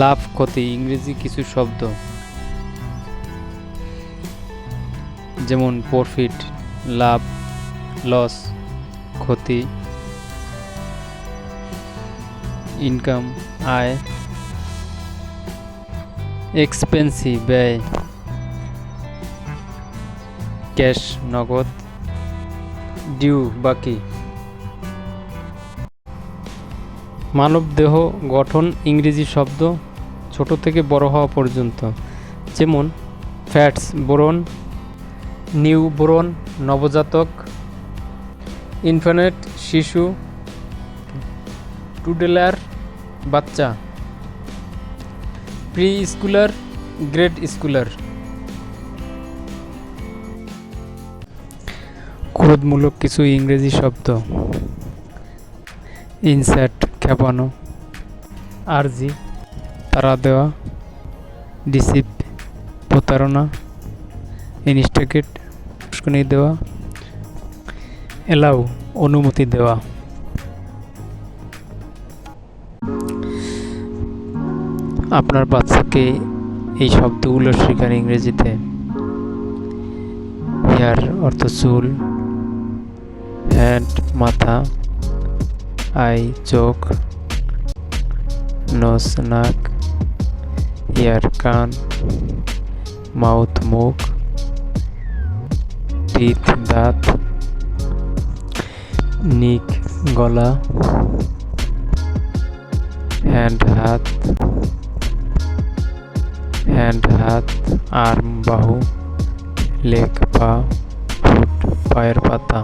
লাভ ক্ষতি ইংরেজি কিছু শব্দ যেমন প্রফিট লাভ, লস ক্ষতি, ইনকাম আয়, এক্সপেন্সিভ ব্যয়, ক্যাশ নগদ, ডিউ বাকি। মানবদেহ গঠন ইংরেজি শব্দ ছোট থেকে বড় হওয়া পর্যন্ত, যেমন ফ্যাটস বোরন, নিউ বোরন নবজাতক, ইনফ্যান্ট শিশু, টুডলার বাচ্চা, প্রি স্কুলার গ্রেড স্কুলার। ক্রোধমূলক কিছু ইংরেজি শব্দ ইনসার্ট খেপানো, আরজি তাড়া দেওয়া, ডিসিপ প্রতারণা, ইনস্টিগেট উস্কানি দেওয়া, এলাউ অনুমতি দেওয়া। আপনার বাচ্চাকে এই শব্দগুলো শেখান ইংরেজিতে। হেয়ার অর্থ চুল, হেড মাথা, আই চোখ, নোজ নাক, ইয়ার কান, মাউথ মুখ, টিথ দাঁত, নিক গলা, হ্যান্ড হাত, আর্ম বাহু, লেগ পা, ফুট পায়ের পাতা।